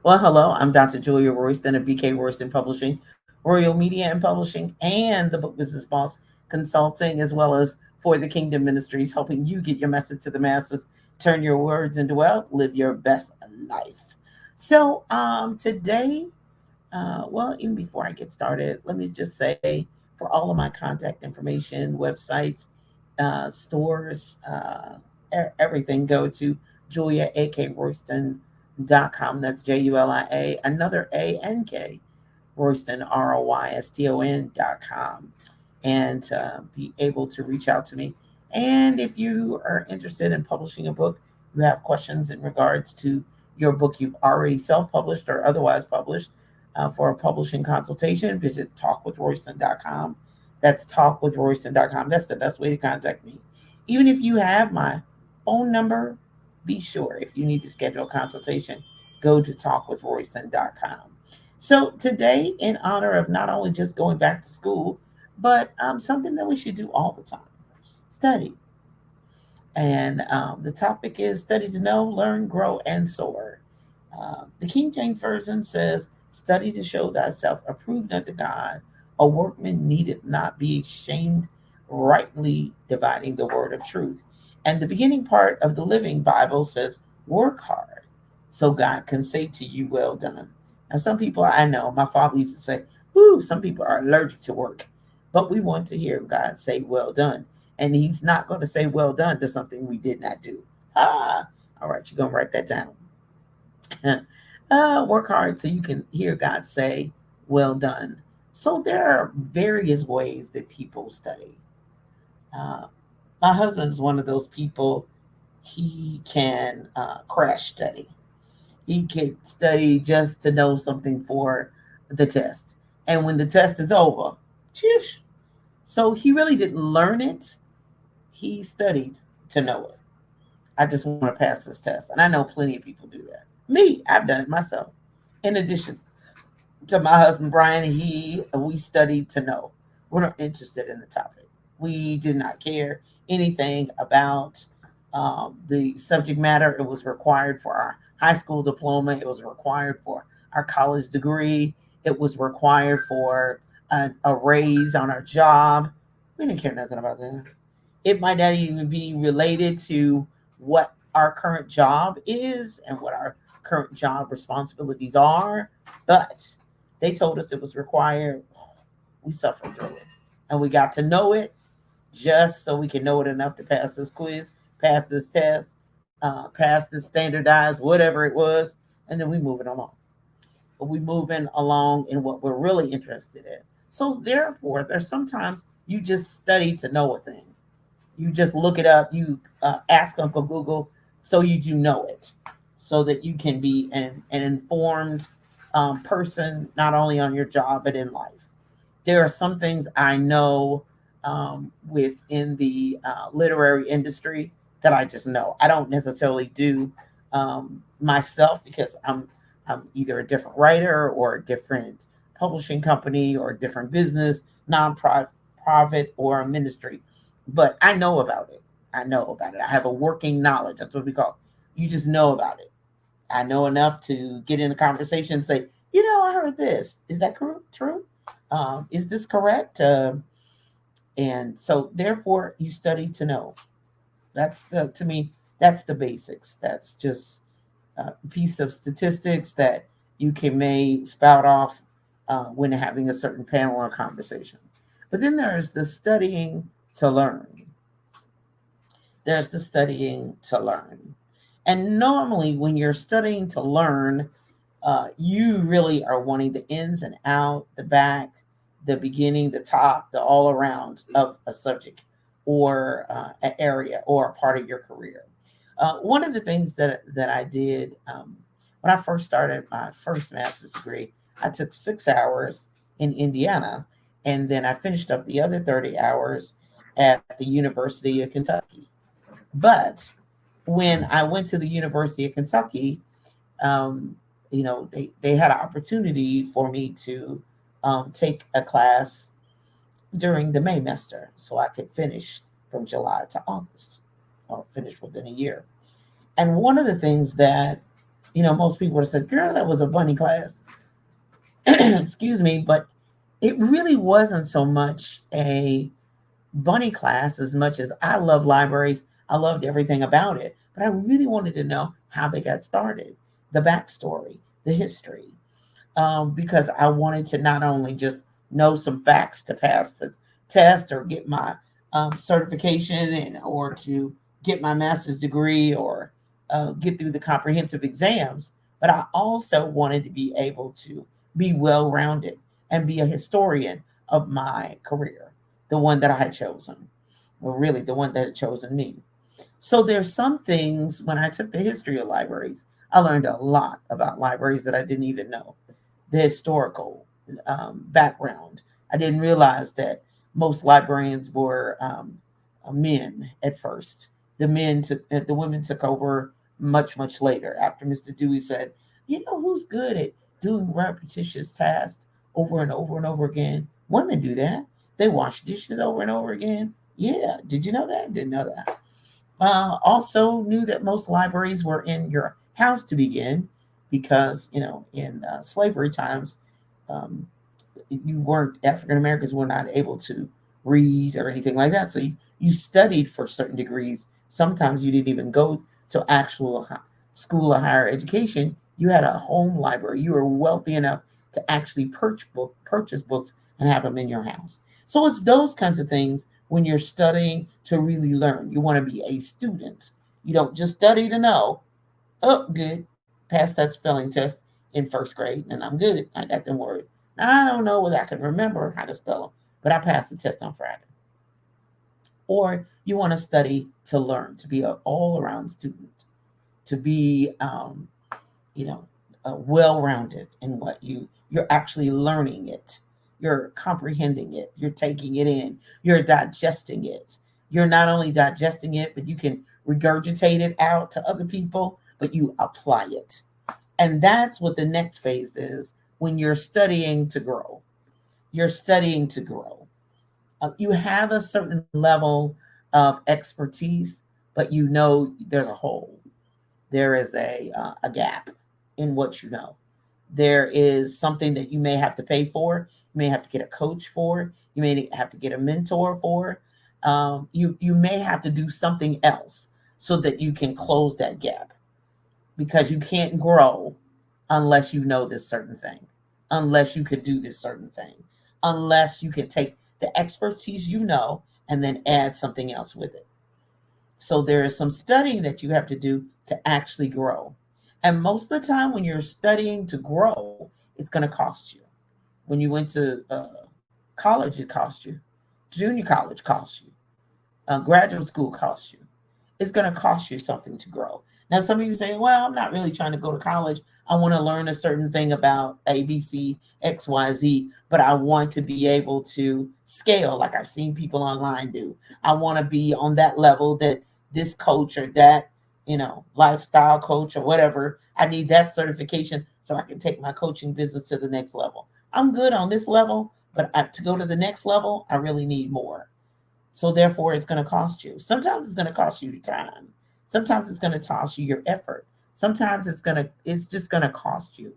Well, hello, I'm Dr. Julia Royston of BK Royston Publishing, Royal Media and Publishing, and the Book Business Boss Consulting, as well as For the Kingdom Ministries, helping you get your message to the masses, turn your words into wealth, live your best life. Today, even before I get started, let me just say for all of my contact information, websites, stores, everything, go to juliaaKRoyston.com. That's JULIA, another A and K, Royston, ROYSTON.com, and be able to reach out to me. And if you are interested in publishing a book, you have questions in regards to your book you've already self published or otherwise published, for a publishing consultation, visit talkwithroyston.com. That's talkwithroyston.com. That's the best way to contact me. Even if you have my phone number, be sure if you need to schedule a consultation, go to talkwithroyston.com. So, today, in honor of not only just going back to school, but something that we should do all the time, study. And the topic is study to know, learn, grow, and soar. The King James Version says, study to show thyself approved unto God, a workman needeth not be ashamed, rightly dividing the word of truth. And the beginning part of the Living Bible says, work hard so God can say to you, well done. And some people I know, my father used to say, ooh, some people are allergic to work, but we want to hear God say, well done. And he's not going to say, well done to something we did not do. Ah, all right, you're going to write that down. Work hard so you can hear God say, well done. So there are various ways that people study. Uh, my husband is one of those people, he can crash study. He can study just to know something for the test. And when the test is over, phew. So he really didn't learn it. He studied to know it. I just want to pass this test. And I know plenty of people do that. Me, I've done it myself. In addition to my husband Brian, we studied to know. We're not interested in the topic. We did not care anything about the subject matter. It was required for our high school diploma. It was required for our college degree. It was required for a raise on our job. We didn't care nothing about that. It might not even be related to what our current job is and what our current job responsibilities are, but they told us it was required. We suffered through it. And we got to know it just so we can know it enough to pass this quiz, pass this test, pass this standardized, whatever it was, and then we moving along. But we moving along in what we're really interested in. So therefore, there's sometimes you just study to know a thing. You just look it up. You ask Uncle Google so you do know it, so that you can be an informed person, not only on your job but in life. There are some things I know within the literary industry that I just know. I don't necessarily do myself because I'm either a different writer or a different publishing company or a different business, non-profit or a ministry, but I know about it. I know about it. I have a working knowledge. That's what we call it. You just know about it. I know enough to get in a conversation and say, I heard this. Is that true? Is this correct? And so, therefore, you study to know. To me, that's the basics. That's just a piece of statistics that you can may spout off when having a certain panel or conversation. But then there's the studying to learn. There's the studying to learn. And normally, when you're studying to learn, you really are wanting the ins and out, the back, the beginning, the top, the all around of a subject or an area or a part of your career. One of the things that I did when I first started my first master's degree, I took 6 hours in Indiana, and then I finished up the other 30 hours at the University of Kentucky. But when I went to the University of Kentucky, um, they had an opportunity for me to take a class during the Maymester so I could finish from July to August or finish within a year. And one of the things that Most people would have said, girl, that was a bunny class. Excuse me. But it really wasn't so much a bunny class as much as I love libraries. I loved everything about it. But I really wanted to know how they got started, the backstory, the history, because I wanted to not only just know some facts to pass the test or get my certification or to get my master's degree or get through the comprehensive exams, but I also wanted to be able to be well rounded and be a historian of my career, the one that I had chosen, or really the one that had chosen me. So there's some things when I took the history of libraries, I learned a lot about libraries that I didn't even know, the historical background. I didn't realize that most librarians were men at first. The women took over much later after Mr. Dewey said, "You know who's good at doing repetitious tasks over and over and over again? Women do that. They wash dishes over and over again." Yeah, did you know that? Didn't know that. Also knew that most libraries were in your house to begin because, in slavery times, um, you weren't, African Americans were not able to read or anything like that. So you studied for certain degrees. Sometimes you didn't even go to actual school or higher education. You had a home library. You were wealthy enough to actually purchase books and have them in your house. So it's those kinds of things when you're studying to really learn. You want to be a student. You don't just study to know. Oh, good. Passed that spelling test in first grade, and I'm good. I got them words. Now, I don't know whether I can remember how to spell them, but I passed the test on Friday. Or you want to study to learn, to be an all around student, to be, you know, well rounded in what you're actually learning it. You're comprehending it. You're taking it in. You're digesting it. You're not only digesting it, but you can regurgitate it out to other people, but you apply it. And that's what the next phase is when you're studying to grow. You're studying to grow. You have a certain level of expertise, but you know there's a hole. There is a gap in what you know. There is something that you may have to pay for. You may have to get a coach for. You may have to get a mentor for. You may have to do something else so that you can close that gap, because you can't grow unless you know this certain thing, unless you could do this certain thing, unless you can take the expertise and then add something else with it. So there is some studying that you have to do to actually grow. And most of the time, when you're studying to grow, it's going to cost you. When you went to college, it cost you. Junior college cost you. Graduate school costs you. It's going to cost you something to grow. Now, some of you say, well, I'm not really trying to go to college. I want to learn a certain thing about ABC, XYZ, but I want to be able to scale like I've seen people online do. I want to be on that level that this coach or that, lifestyle coach or whatever, I need that certification so I can take my coaching business to the next level. I'm good on this level, but to go to the next level, I really need more. So therefore, it's going to cost you. Sometimes it's going to cost you your time. Sometimes it's going to cost you your effort. Sometimes it's just going to cost you.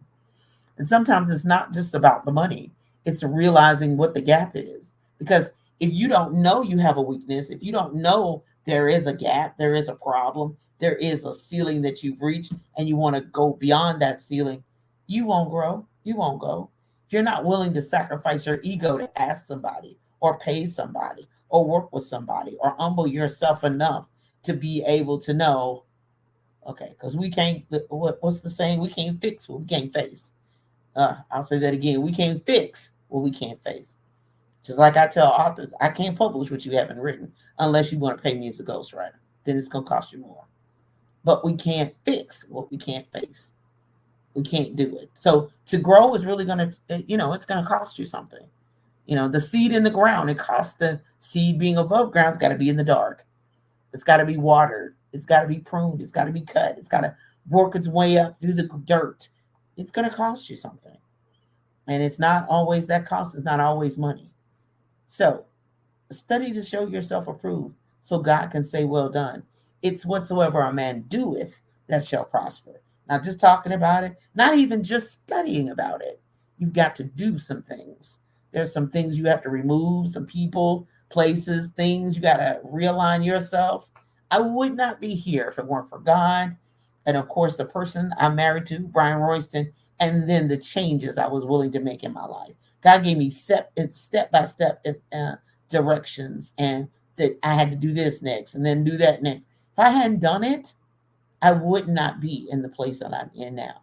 And sometimes it's not just about the money. It's realizing what the gap is. Because if you don't know you have a weakness, if you don't know there is a gap, there is a problem, there is a ceiling that you've reached and you want to go beyond that ceiling, you won't grow. You won't go. If you're not willing to sacrifice your ego to ask somebody or pay somebody or work with somebody or humble yourself enough to be able to know, okay, because we can't, what's the saying? We can't fix what we can't face. I'll say that again. We can't fix what we can't face. Just like I tell authors, I can't publish what you haven't written unless you want to pay me as a ghostwriter. Then it's going to cost you more. But we can't fix what we can't face. We can't do it. So to grow is really going to, it's going to cost you something. The seed in the ground, it costs. The seed being above ground, it's got to be in the dark. It's got to be watered. It's got to be pruned. It's got to be cut. It's got to work its way up through the dirt. It's going to cost you something. And it's not always, that cost is not always money. So study to show yourself approved so God can say, well done. It's whatsoever a man doeth that shall prosper. Not just talking about it, not even just studying about it. You've got to do some things. There's some things you have to remove, some people, places, things. You got to realign yourself. I would not be here if it weren't for God. And of course, the person I'm married to, Brian Royston, and then the changes I was willing to make in my life. God gave me step by step directions, and that I had to do this next and then do that next. If I hadn't done it, I would not be in the place that I'm in now.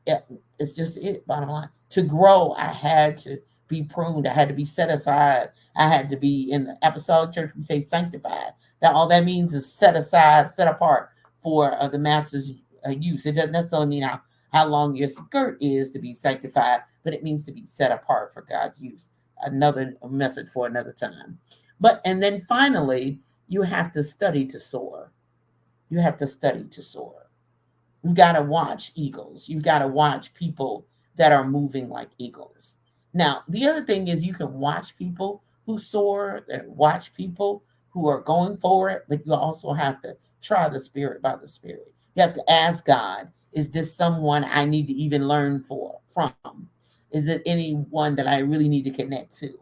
Yeah, it's just it, bottom line. To grow, I had to be pruned. I had to be set aside. I had to be in the apostolic church. We say sanctified. That all that means is set aside, set apart for the master's use. It doesn't necessarily mean how long your skirt is to be sanctified, but it means to be set apart for God's use. Another message for another time. But and then finally, you have to study to soar. You have to study to soar. You got to watch eagles. You got to watch people that are moving like eagles. Now, the other thing is you can watch people who soar, and watch people who are going for it, but you also have to try the spirit by the spirit. You have to ask God, is this someone I need to even learn from? Is it anyone that I really need to connect to?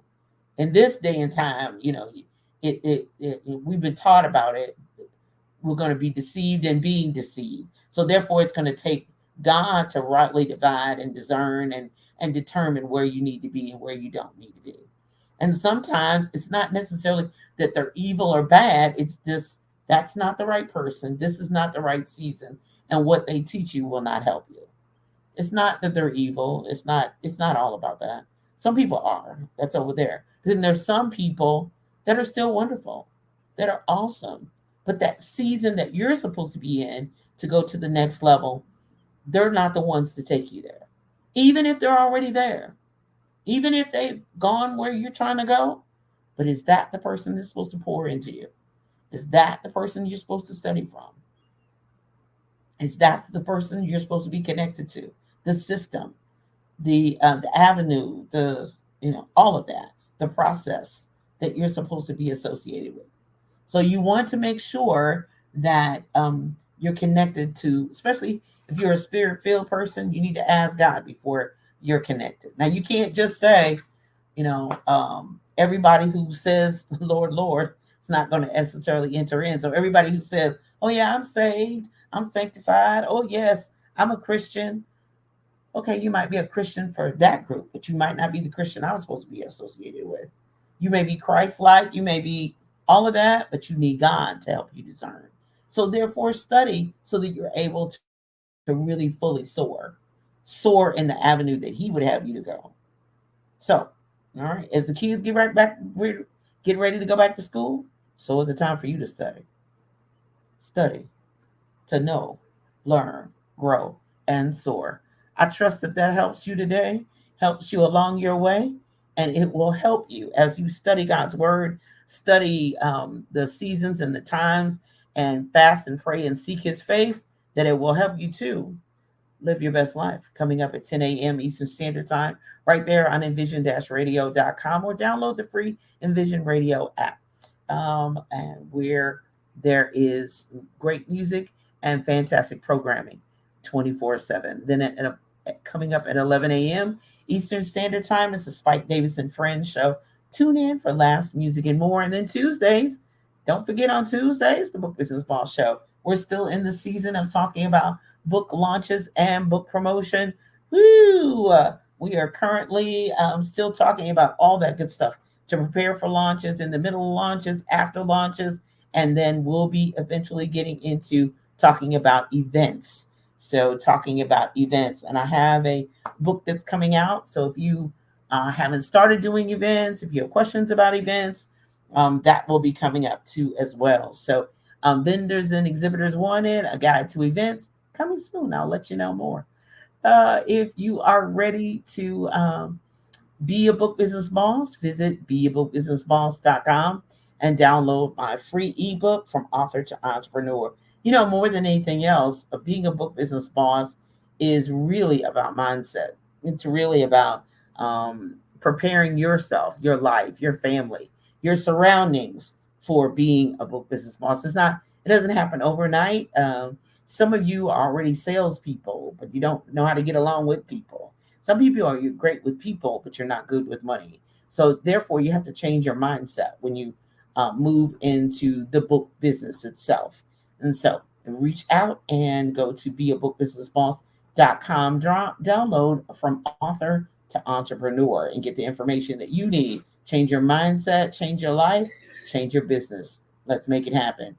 In this day and time, we've been taught about it. We're going to be deceived and being deceived. So therefore, it's going to take God to rightly divide and discern and determine where you need to be and where you don't need to be. And sometimes it's not necessarily that they're evil or bad. It's just that's not the right person. This is not the right season. And what they teach you will not help you. It's not that they're evil. It's not all about that. Some people are. That's over there. But then there's some people that are still wonderful, that are awesome. But that season that you're supposed to be in to go to the next level, they're not the ones to take you there. Even if they're already there, even if they've gone where you're trying to go. But is that the person that's supposed to pour into you? Is that the person you're supposed to study from? Is that the person you're supposed to be connected to? The system, the avenue, all of that, the process that you're supposed to be associated with. So you want to make sure that you're connected to, especially if you're a spirit-filled person, you need to ask God before you're connected. Now, you can't just say, everybody who says, Lord, Lord, it's not going to necessarily enter in. So everybody who says, oh, yeah, I'm saved, I'm sanctified, oh, yes, I'm a Christian. Okay, you might be a Christian for that group, but you might not be the Christian I was supposed to be associated with. You may be Christ-like, you may be all of that, but you need God to help you discern. So therefore, study so that you're able to really fully soar in the avenue that He would have you to go. So, all right, as the kids we're getting ready to go back to school, so is it time for you to study. Study to know, learn, grow, and soar. I trust that helps you today, helps you along your way, and it will help you as you study God's word, study the seasons and the times, and fast and pray and seek His face, that it will help you to live your best life. Coming up at 10 a.m. Eastern Standard Time, right there on envision-radio.com, or download the free Envision Radio app, and where there is great music and fantastic programming 24/7. Then coming up at 11 a.m. Eastern Standard Time is the Spike Davis and Friends show. Tune in for laughs, music, and more. And then Tuesdays, don't forget on Tuesdays, the Book Business Boss Show. We're still in the season of talking about book launches and book promotion. Woo! We are currently still talking about all that good stuff to prepare for launches, in the middle of launches, after launches, and then we'll be eventually getting into talking about events. So talking about events, and I have a book that's coming out. So if you haven't started doing events, if you have questions about events, that will be coming up too as well. So vendors and exhibitors wanted, a guide to events, coming soon. I'll let you know more. If you are ready to be a book business boss, visit beabookbusinessboss.com and download my free ebook, From Author to Entrepreneur. More than anything else, being a book business boss is really about mindset. It's really about preparing yourself, your life, your family, your surroundings for being a book business boss. It doesn't happen overnight. Some of you are already salespeople, but you don't know how to get along with people. Some people are great with people, but you're not good with money. So therefore, you have to change your mindset when you move into the book business itself. And so reach out and go to beabookbusinessboss.com, download from author to entrepreneur, and get the information that you need. Change your mindset, change your life, change your business. Let's make it happen.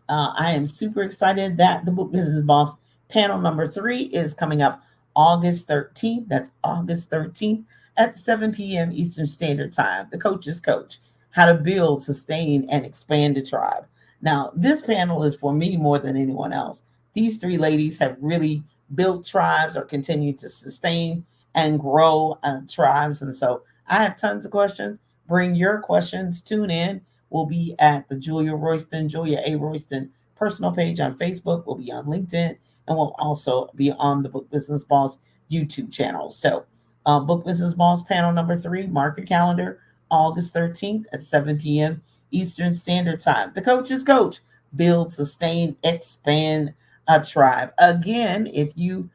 I am super excited that the Book Business Boss panel number 3 is coming up August 13th. That's August 13th at 7 p.m. Eastern Standard Time. The Coach's Coach, how to build, sustain, and expand a tribe. Now, this panel is for me more than anyone else. These 3 ladies have really built tribes or continue to sustain and grow tribes. And so I have tons of questions. Bring your questions. Tune in. We'll be at the Julia A. Royston personal page on Facebook. We'll be on LinkedIn, and we'll also be on the Book Business Boss YouTube channel. So, Book Business Boss panel number 3, mark your calendar, August 13th at 7 p.m. Eastern Standard Time. The Coach's Coach, build, sustain, expand a tribe. Again, if you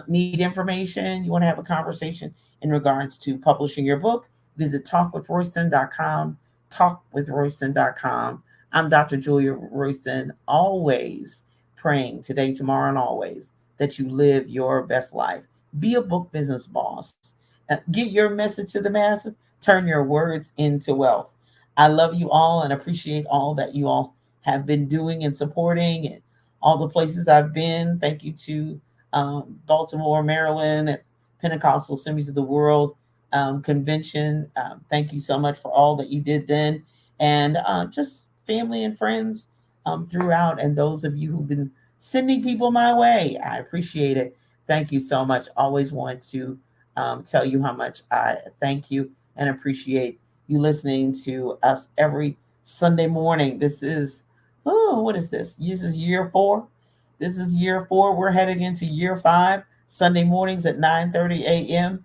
need information, you want to have a conversation in regards to publishing your book, visit talkwithroyston.com, talkwithroyston.com. I'm Dr. Julia Royston, always praying today, tomorrow, and always that you live your best life. Be a book business boss. Get your message to the masses. Turn your words into wealth. I love you all and appreciate all that you all have been doing and supporting, and all the places I've been. Thank you to Baltimore, Maryland, at Pentecostal Assemblies of the World convention. Thank you so much for all that you did then, and just family and friends throughout, and those of you who've been sending people my way. I appreciate it. Thank you so much. Always want to tell you how much I thank you and appreciate you listening to us every Sunday morning. This is, oh, what is this? This is year 4. This is year 4. We're heading into year 5. Sunday mornings at 9:30 a.m.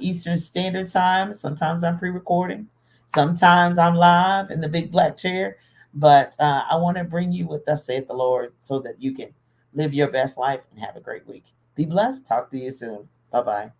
Eastern Standard Time. Sometimes I'm pre-recording. Sometimes I'm live in the big black chair. But I want to bring you what thus saith the Lord so that you can live your best life and have a great week. Be blessed. Talk to you soon. Bye-bye.